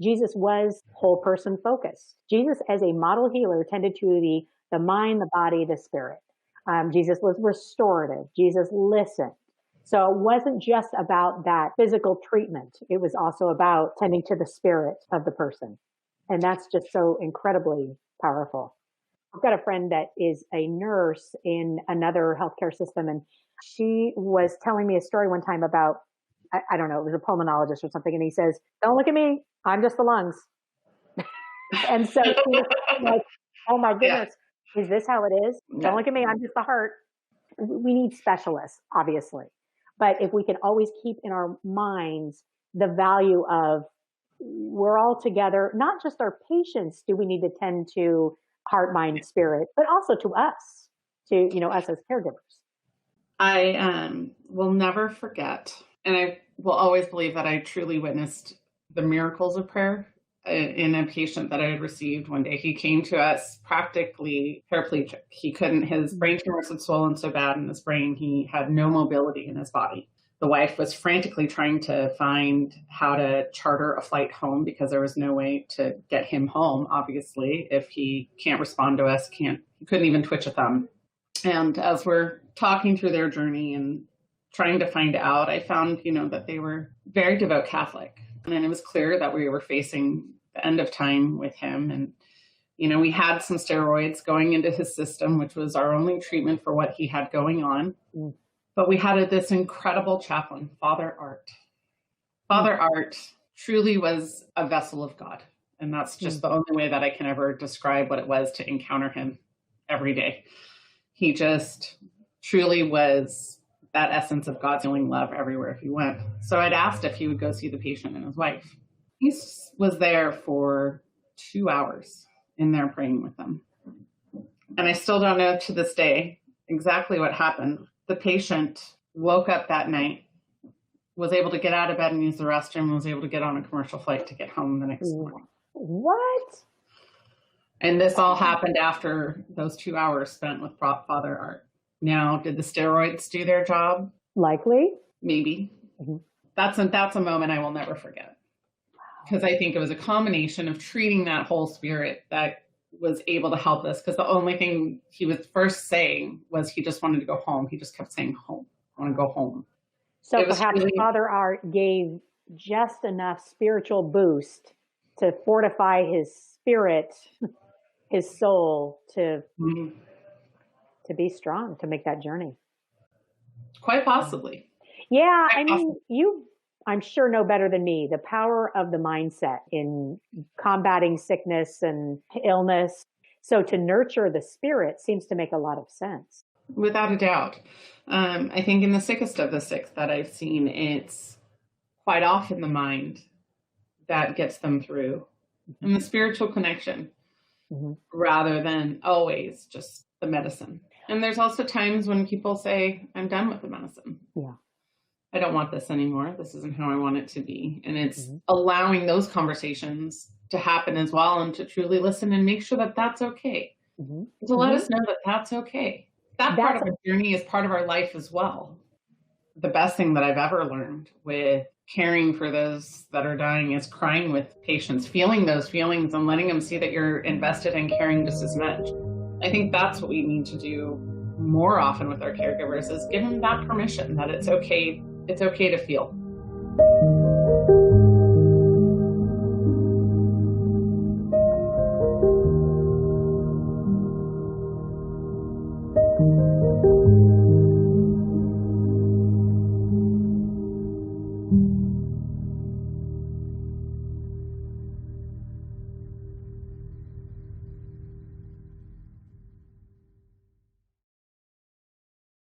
Jesus was whole person focused. Jesus, as a model healer, tended to the mind, the body, the spirit. Jesus was restorative. Jesus listened. So it wasn't just about that physical treatment. It was also about tending to the spirit of the person. And that's just so incredibly powerful. I've got a friend that is a nurse in another healthcare system, and she was telling me a story one time about, I don't know, it was a pulmonologist or something, and he says, "Don't look at me, I'm just the lungs." And so she was like, "Oh my goodness, is this how it is? Don't look at me, I'm just the heart." We need specialists, obviously. But if we can always keep in our minds the value of we're all together, not just our patients do we need to tend to heart, mind, spirit, but also to us, us as caregivers. I will never forget, and I will always believe that I truly witnessed the miracles of prayer in a patient that I had received one day. He came to us practically paraplegic. His brain tumors had swollen so bad in his brain, he had no mobility in his body. The wife was frantically trying to find how to charter a flight home because there was no way to get him home, obviously, if he can't respond to us, he couldn't even twitch a thumb. And as we're talking through their journey and trying to find out, I found, that they were very devout Catholic. And it was clear that we were facing the end of time with him. And, we had some steroids going into his system, which was our only treatment for what he had going on. But we had this incredible chaplain, Father Art. Father Art truly was a vessel of God. And that's just the only way that I can ever describe what it was to encounter him every day. He just truly was that essence of God's healing love everywhere he went. So I'd asked if he would go see the patient and his wife. He was there for 2 hours in there praying with them. And I still don't know to this day exactly what happened. The patient woke up that night, was able to get out of bed and use the restroom, was able to get on a commercial flight to get home the next morning. What? And this all happened after those 2 hours spent with Father Art. Now, did the steroids do their job? Likely. Maybe. Mm-hmm. That's a moment I will never forget. Because I think it was a combination of treating that whole spirit that was able to help us. Because the only thing he was first saying was he just wanted to go home. He just kept saying home. I want to go home. So perhaps Father Art gave just enough spiritual boost to fortify his spirit, his soul, to be strong, to make that journey. Quite possibly. Yeah, you, I'm sure, know better than me the power of the mindset in combating sickness and illness. So to nurture the spirit seems to make a lot of sense. Without a doubt. I think in the sickest of the sick that I've seen, it's quite often the mind that gets them through, and the spiritual connection, rather than always just the medicine. And there's also times when people say, I'm done with the medicine. Yeah. I don't want this anymore. This isn't how I want it to be. And it's allowing those conversations to happen as well, and to truly listen and make sure that that's okay. To let us know that that's okay. That part of our journey is part of our life as well. The best thing that I've ever learned with caring for those that are dying is crying with patients, feeling those feelings and letting them see that you're invested in caring just as much. I think that's what we need to do more often with our caregivers, is give them that permission that it's okay to feel.